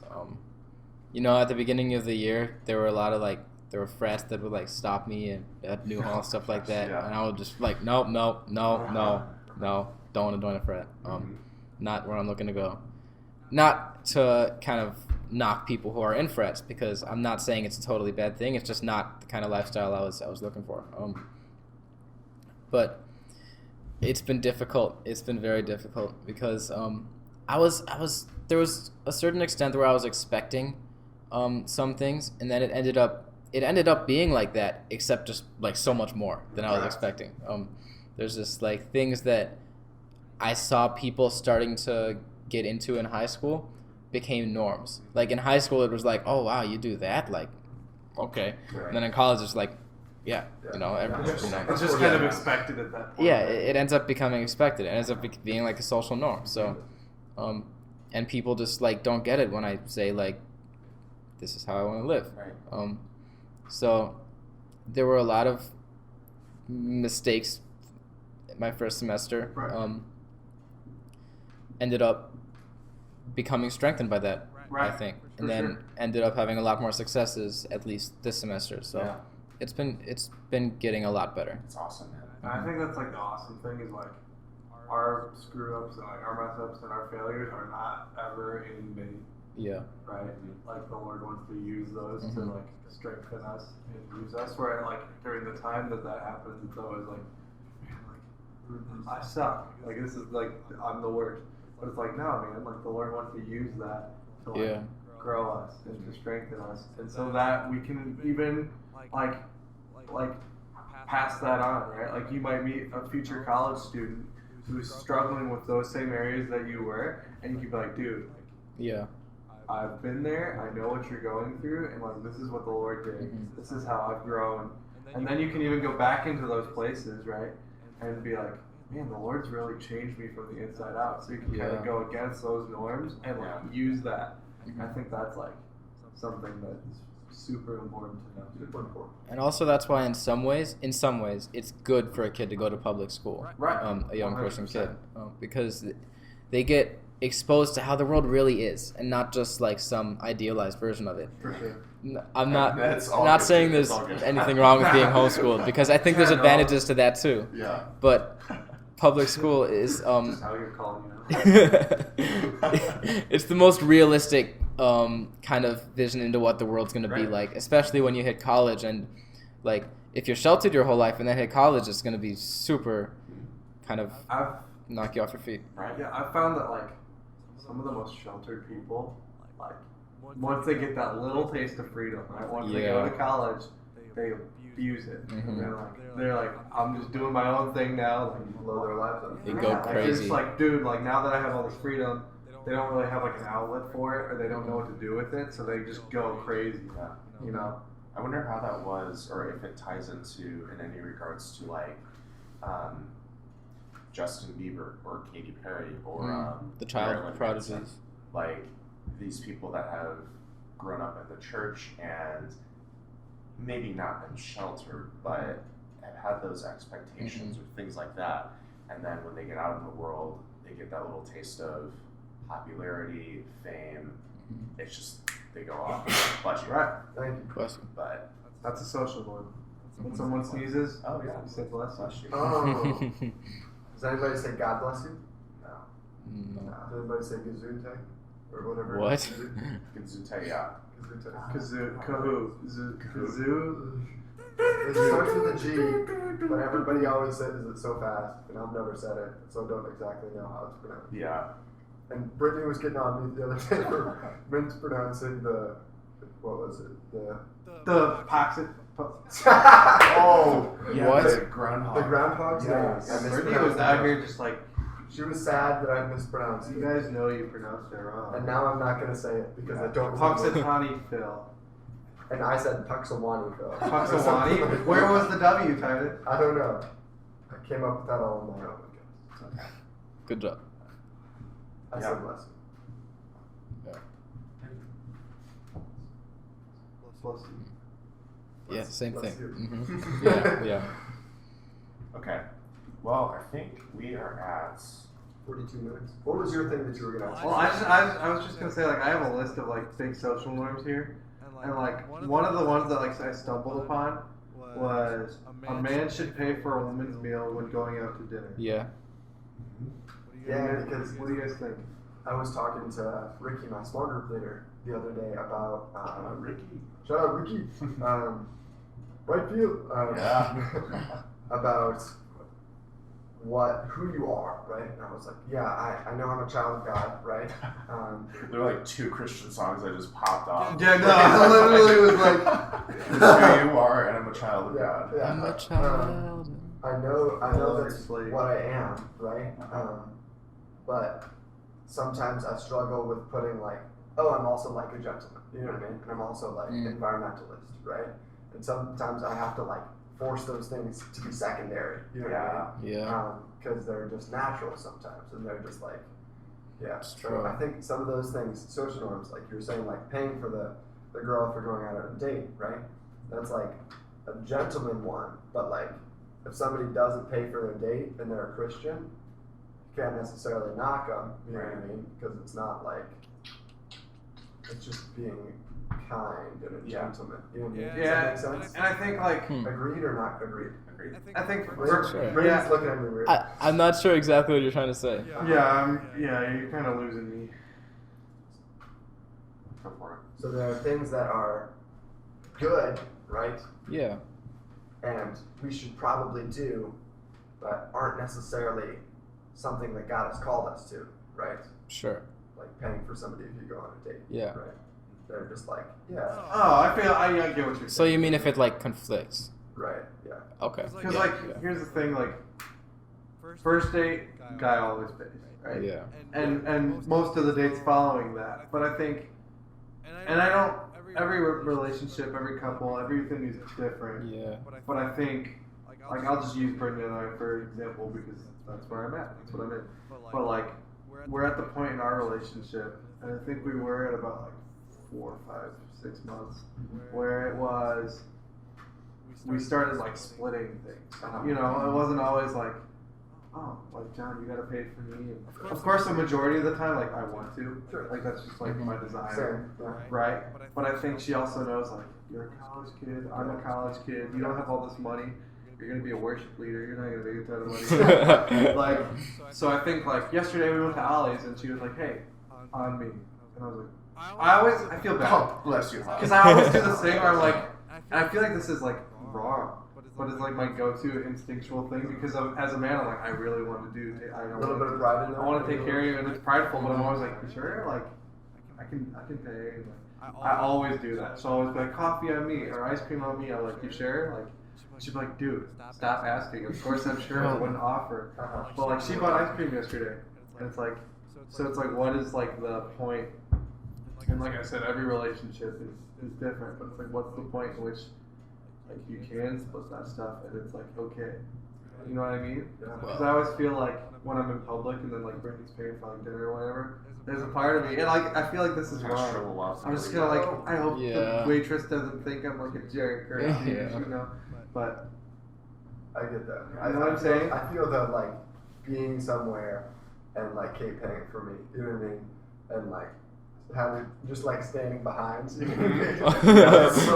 You know, at the beginning of the year, there were a lot of like, there were frats that would like stop me and at New Hall, stuff like that, Yeah. and I would just like, no, don't want to join a frat. Not where I'm looking to go. Not to kind of knock people who are in frats, because I'm not saying it's a totally bad thing. It's just not the kind of lifestyle I was looking for. But it's been difficult. It's been very difficult because there was a certain extent where I was expecting some things, and then it ended up being like that, except just like so much more than I was expecting. There's just like things that I saw people starting to get into in high school became norms. Like in high school, it was like, oh wow, you do that, like okay. Right. And then in college, it's like, yeah, you know, It's you know. just kind of expected at that point. Yeah, it ends up becoming expected. It ends up being like a social norm. So, and people just like don't get it when I say like, this is how I want to live. Right. So there were a lot of mistakes my first semester. Right. Ended up becoming strengthened by that, Right. I think, For and then sure. ended up having a lot more successes at least this semester. So Yeah. it's been getting a lot better. It's awesome, man. And I think that's like the awesome thing is like our screw ups and like our mess ups and our failures are not ever in vain, Yeah. right? Like the Lord wants to use those to Mhm. like strengthen us and use us. Where like during the time that happens, it's always like, man, like I suck. Like this is like I'm the worst. But it's like no, man. Like the Lord wants to use that to like Yeah. grow us and to strengthen us, and so that we can even like pass that on, right? Like you might meet a future college student who's struggling with those same areas that you were, and you can be like, dude, Yeah. I've been there, I know what you're going through, and like this is what the Lord did. Mhm. This is how I've grown. And then you can even go back into those places, right? And be like, man, the Lord's really changed me from the inside out. So you can kind Yeah. of go against those norms and like Yeah. use that. Mhm. I think that's like something that is super important to know. Super important. And also that's why in some ways, it's good for a kid to go to public school. Right. A young Christian 100%. kid, because they get exposed to how the world really is, and not just like some idealized version of it. For sure. I'm not That's all not good, saying too. there's That's all good. anything wrong with being homeschooled, because I think there's Yeah, no. advantages to that too. Yeah. But public school is Just how you're calling it out. it's the most realistic kind of vision into what the world's going to be Right. like, especially when you hit college. And like if you're sheltered your whole life and then hit college, it's going to be super kind of I've knock you off your feet. Right? Yeah, I found that like some of the most sheltered people, like once they get that little taste of freedom, right? Once they go to college, they abuse it. Mhm. They're like, I'm just doing my own thing now. Like, Blow their lives up. They go Like, they're crazy. just like, dude, like now that I have all this freedom, they don't really have like an outlet for it, or they don't know what to do with it, so they just go crazy. Yeah. You know? I wonder how that was, or if it ties into, in any regards to like Justin Bieber or Katy Perry or the child Marilyn prodigies. Manson. Like these people that have grown up in the church and maybe not been sheltered, but have had those expectations or things like that. And then when they get out in the world, they get that little taste of popularity, fame. It's just, they go off. Bless you. Right. Thank you. Bless you. But, That's a social norm. When someone sneezes, oh yeah, you say bless you. bless you. Oh. Does anybody say God bless you? No. No. Does anybody say Gesundheit? Or whatever. What? Gesundheit, yeah. Gesundheit. Kazoo. It starts with a G, but everybody always says it so fast, and I've never said it, so I don't exactly know how it's pronounced. Yeah. And Brittany was getting on me the other day for mispronouncing the, what was it? The Poxit. Oh! Yeah, What? The groundhog. The groundhog's name. Yes. I Brittany mispronounced was out it. here just like, She was sad that I mispronounced you it. guys know you pronounced it wrong. And now I'm not going to say it because I don't remember. Puxatawny Phil. And I said Puxawani Phil. Puxawani? Where was the W, Titan? I don't know. I came up with that all on my own, I guess. Good job. I Yeah. said bless you. Bless you. Yeah, same Bless thing. you. Mhm. Yeah, yeah. Okay. Well, I think we are at 42 minutes. What was your thing that you were going to ask? Well, I was just gonna say, like, I have a list of like big social norms here, and like one of the ones that like I stumbled upon was a man should pay for a woman's meal when going out to dinner. Yeah. Yeah, because What do you guys think? I was talking to Ricky, my small group leader, the other day about Ricky. shout out Ricky, right field, Yeah. about who you are, right? And I was like, yeah, I know I'm a child of God, right? There were like 2 Christian songs I just popped off. Yeah, no, I literally was like, This is who you are, and I'm a child of Yeah, God. yeah. I'm a child. I know Lord that's slave. what I am, right? But sometimes I struggle with putting like, oh, I'm also like a gentleman, you know what I mean? And I'm also like environmentalist, right? And sometimes I have to like force those things to be secondary, you know what I mean? Yeah. Because they're just natural sometimes, and they're just like, yeah. It's So true. I think some of those things, social norms, like you're saying, like paying for the girl for going out on a date, right? That's like a gentleman one, but like if somebody doesn't pay for their date and they're a Christian, you can't necessarily knock them, you know what I mean? Because it's not like, it's just being kind and a gentleman, you know what I mean? Does yeah, that make sense? and I think like, Agreed or not agreed? Agreed. I think Braden's Sure. Braden's looking at me weird. I'm not sure exactly what you're trying to say. yeah, you're kind of losing me. Go for it. So there are things that are good, right? Yeah. And we should probably do, but aren't necessarily something that God has called us to, right? Sure. Like paying for somebody if you go on a date. Yeah. Right. They're just like, yeah. Oh, I get what you're saying. So you mean if it like conflicts? Right. Yeah. Okay. Because Yeah, like, yeah. here's the thing, like, first date, guy always pays, right? Yeah. And most of the dates following that. But I think, and I don't, every relationship, every couple, everything is different. Yeah. But I think, like, I'll just use Brendan and I for example because that's where I'm at. That's what I'm in. But like, we're at the point in our relationship, and I think we were at about like 4, 5, 6 months, where it was, we started like splitting things. You know, it wasn't always like, oh, like John, you gotta pay for me. And of course, the majority of the time, like I want to, like that's just like my desire, Same. Yeah. right? But I think she also knows like you're a college kid, I'm a college kid. You don't have all this money. You're gonna be a worship leader. You're not gonna make a ton of money. Like, so I think like yesterday we went to Ollie's and she was like, "Hey, on me," and I was like, I feel bad Oh, bless you. because I always do this thing where I'm like, and I feel like this is like wrong, but it's like my go-to instinctual thing because as a man, I'm like, I really want to do. I A little bit of pride in that. I want to take care of you, and it's prideful, but I'm always like, you sure? Like, I can pay. Like, I always do that. So I always be like, coffee on me or ice cream on me. I'm like, you sure? Like, she'd be like, dude, stop asking. Of course I'm sure. I wouldn't offer. But like, she bought ice cream yesterday, and it's like, so it's like, what is like the point? And like I said, every relationship is different, but it's like, what's the point in which like you can split that stuff and it's like okay, you know what I mean? Because I always feel like when I'm in public and then like Brittany's paying for like dinner or whatever, there's a part of me, and like I feel like this is wrong. I'm just gonna like, I hope the waitress doesn't think I'm like a jerk or you know. But I get that. You know what I'm saying? I feel that like being somewhere and like Kate paying for me, you know what I mean? And like having just like standing behind. You know what I mean?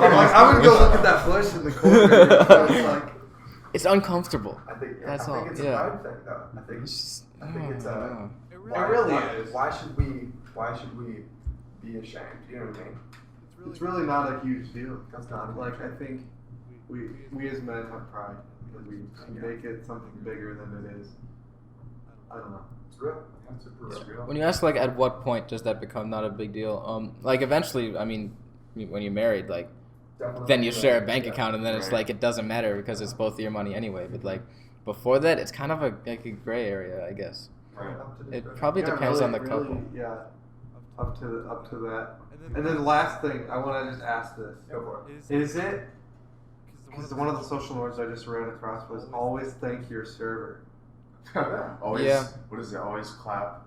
I'm like, I would go look at that bush in the corner. Like, it's uncomfortable. I think That's all. it's a pride thing, though. I think it's a. It really is. Why should we be ashamed? You know what I mean? It's really not a huge deal. That's not like I think we as men have pride and we make it something bigger than it is. I don't know. It's real. It's super real. When you ask like at what point does that become not a big deal? Like eventually, I mean, when you're married, like Definitely then you share a bank account and then it's like it doesn't matter because it's both your money anyway. But like before that, it's kind of like a gray area, I guess. Right. It probably depends on the really, couple. Yeah, up to that. And then the last thing I want to just ask this: Go for it. is it? Because one of the social norms I just ran across was always thank your server. Always, Yeah. What is it? Always clap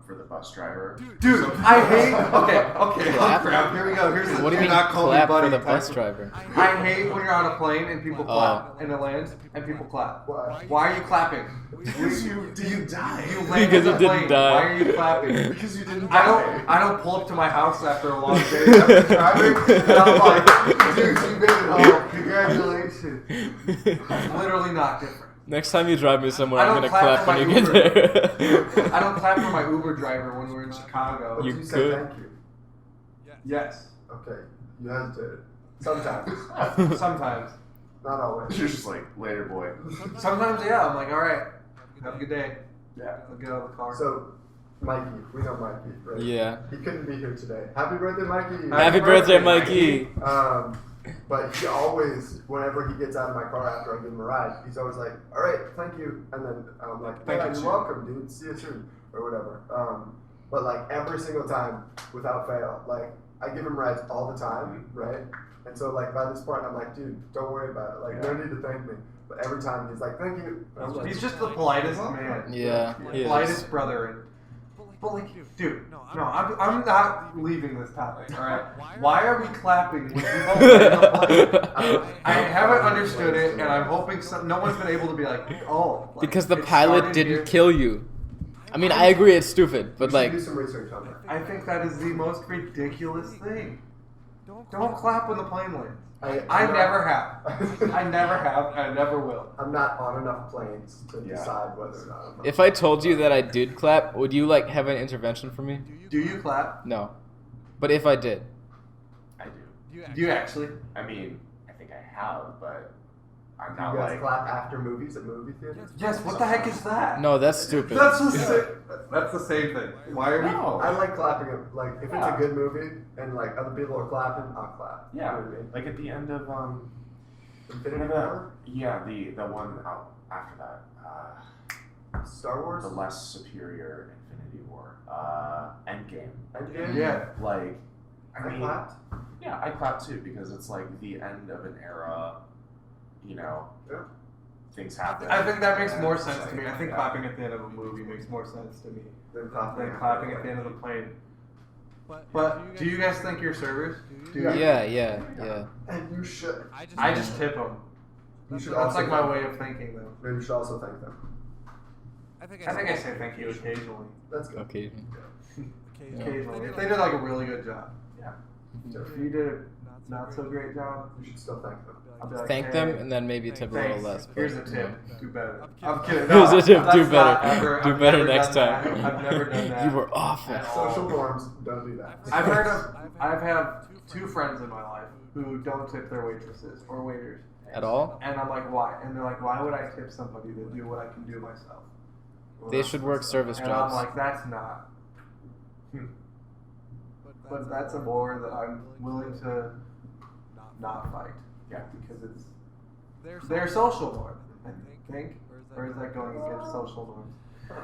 for the bus driver. Dude, I hate. Okay, Clap? crap. Here we go. Here's the What do you mean not call me clap buddy for the type bus of- driver? I hate when you're on a plane and people clap and it lands and people clap. Why? Why are you clapping? Because you didn't die. You landed Because the you didn't plane. die. Why are you clapping? Because you didn't die. I don't pull up to my house after a long day after driving and I'm like, dude, you made it home. Congratulations. It's literally not different. Next time you drive me somewhere, I I'm don't gonna clap clap for when my you get there. I don't clap for my Uber driver when we're in Chicago. But You you could. say thank you. Yes. Okay. You hesitated. Sometimes. Sometimes. Not always. You're just like, later, boy. Sometimes, yeah. I'm like, all right. Have a good day. Yeah. I'll get out of the car. So, Mikey, we know Mikey, right? Yeah. He couldn't be here today. Happy birthday, Mikey. Happy birthday, Mikey. But he always, whenever he gets out of my car after I give him a ride, he's always like, all right, thank you. And then I'm like, Thank yeah, you, you're welcome, dude. See you soon. Or whatever. But like every single time, without fail, like I give him rides all the time, right? And so like by this point, I'm like, dude, don't worry about it. Like no need to thank me. But every time he's like, thank you. And I'm like, He's just the politest man. Yeah, he is. Politest brother. And, but like, dude, no, I'm not leaving this topic. All right. Why are we clapping when people land the plane? I haven't understood it, and I'm hoping no one's been able to be like, oh. Like, Because the it pilot started didn't here. kill you. I mean, I agree it's stupid, but you should like, do some research on that. I think that is the most ridiculous thing. Don't clap when the plane lands. I never have. I never have. I never will. I'm not on enough planes to decide whether or not I'm if I told you that I did clap, would you like have an intervention for me? Do you clap? No. But if I did. I do. Do you actually? I mean, I think I have, but I'm You not guys like. clap after movies at movie theaters? Yes. What the heck is that? No, that's stupid. That's the same thing. Why are we? No. I like clapping it. Like if it's a good movie and like other people are clapping, I'll clap. Yeah. You know what I mean? Like at the end of Infinity War, yeah, the one out after that, Star Wars, the less superior Infinity War, Endgame. Endgame. Yeah. Like, I mean, clapped. yeah, I clap too because it's like the end of an era. You know, Yeah. things happen. I think that makes more It's sense like, to me. I think clapping at the end of a movie makes more sense to me Then clapping. than clapping at the end of the plane. But do you guys think you're servers? Do you? Yeah. And you should. I just tip them. You should That's also like my thank way of thinking, though. them. You should also thank them. I think I say thank you occasionally. That's good. Okay. Occasionally, if they did like a really good job. Yeah. So if you did a not so great job, You should still thank them. I'll be like, Thank hey, them and then maybe tip a little thanks. less. but, Here's a you tip. know. Do better. I'm kidding. Here's a tip. that's Do not better. ever- Do I've better never next done time. that. I've never done that. You were awful. At all. Social norms don't do that. I've heard of. I've had two friends in my life who don't tip their waitresses or waiters, at all. And I'm like, why? And they're like, why would I tip somebody to do what I can do myself? Well, They that's should what's work up. service And jobs. I'm like, that's not. But that's a war that I'm willing to not fight. Yeah. Because it's their social norm, I think. Or is that going against social norms?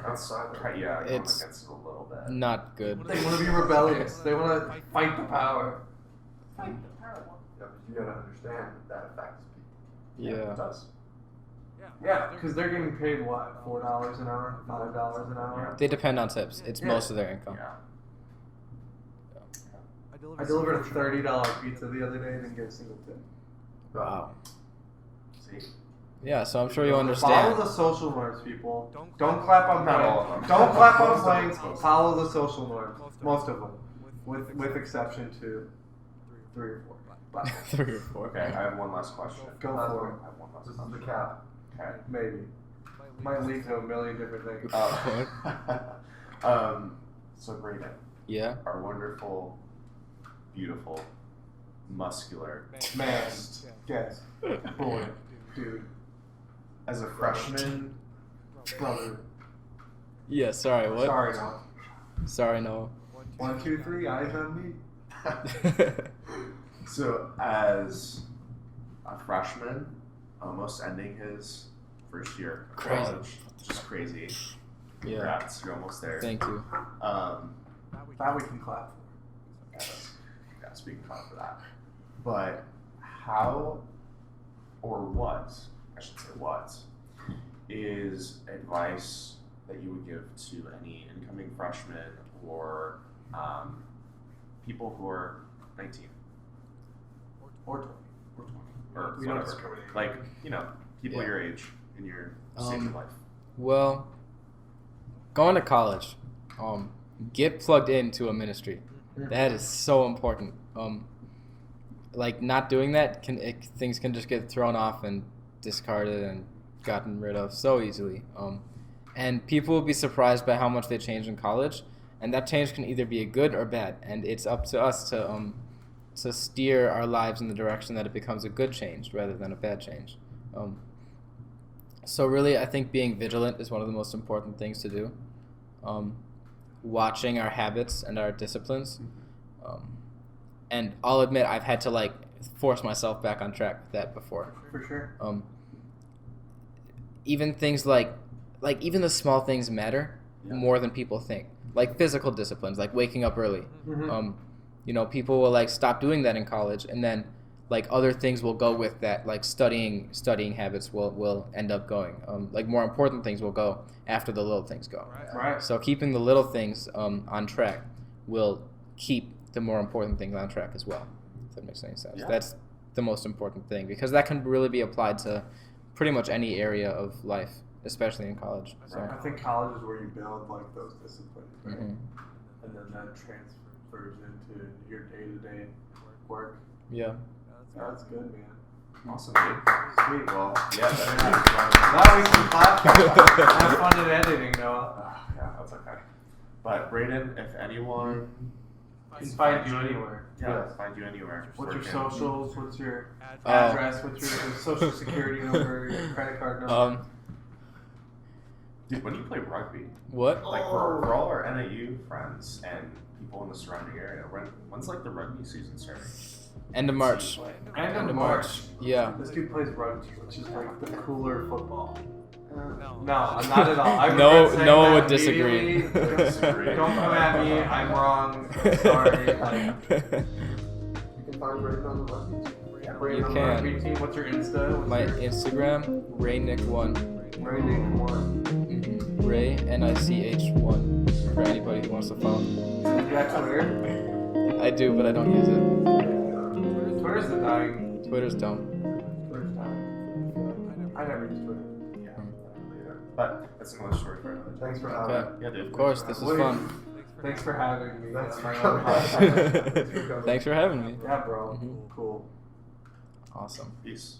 Outside, yeah, going It's against it a little bit. not good. They want to be rebellious. They want to fight the power. Yeah, but you gotta understand that affects people. It Yeah. does. Yeah, because they're getting paid what, $4 an hour, $5 an hour. They depend on tips. It's Yeah. most of their income. Yeah. I delivered a $30 pizza the other day and didn't get a single tip. Wow. See? Yeah, so I'm sure you Follow understand. the social norms, people. Don't clap on Not all planes. of them. Don't clap on Most of them. planes. Follow the social norms. Most of them, with exception to 3 or 4. But 3 or 4. Okay, I have one last question. go Last for one. it. I have one last This is question. the cap. Okay. Maybe. Might lead to a million different things. So Braden, Yeah. our wonderful, beautiful, muscular Man, guest, guess, boy, dude, as a freshman, brother. Yeah, sorry, what? Sorry, no. Sorry, no. 1, 2, 3, eyes on me. so as a freshman, almost ending his first year of Crazy. college, just crazy. Yeah. Congrats, you're almost there. Thank you. That we can clap Yes, we can talk for that. But how, or what, I should say what, is advice that you would give to any incoming freshmen or people who are 19 for. Or 20. or 20 or We don't whatever. discriminate. Like, people Yeah. your age in your stage of life. Well, going to college, get plugged into a ministry. That is so important. Like not doing that things can just get thrown off and discarded and gotten rid of so easily. And people will be surprised by how much they change in college, and that change can either be a good or bad. And it's up to us to steer our lives in the direction that it becomes a good change rather than a bad change. So really, I think being vigilant is one of the most important things to do. Watching our habits and our disciplines. And I'll admit I've had to force myself back on track with that before. For sure. Even things like even the small things matter more than people think. Like physical disciplines, like waking up early. Mm-hmm. People will stop doing that in college, and then other things will go with that. Like studying habits will end up going. More important things will go after the little things go. Right. So keeping the little things on track will keep the more important things on track as well. If that makes any sense. Yeah. That's the most important thing, because that can really be applied to pretty much any area of life, especially in college. So. I think college is where you build those disciplines, right? Mhm. And then that transfers into your day-to-day work. Yeah. That's good, man. Awesome, dude. Sweet. Well, yeah, Now we can clap. Have fun in editing, Noah. yeah, that's okay. But Braden, if anyone Can find you anywhere. find you anywhere. What's your Working. socials? What's your Oh. address? What's your social security number? Your credit card number? Dude, when do you play rugby? What? For all our NAU friends and people in the surrounding area, when's the rugby season starting? End of March. End of March. Yeah. This dude plays rugby, which is the cooler football. No, I'm not at all. I No- regret saying Noah that would disagree. immediately. Disagree. Don't come at me. I'm wrong. I'm sorry. You can find Braden on the rugby team. Braden You on the can. rugby team. What's your Insta? What's My your Instagram, RayNick1. Braden one. Ray NICH1 for anybody who wants to follow. You got Twitter? I do, but I don't use it. Twitter's the dying. Twitter's dumb. Twitter's dying. I never use Twitter. Yeah, but that's another story for another time. Thanks for having Okay. me. Yeah, dude. Of course, this is Wait. fun. Thanks for having me. Thanks on for my coming. own podcast. Thanks for having me. Yeah, bro. Mhm. Cool. Awesome. Peace.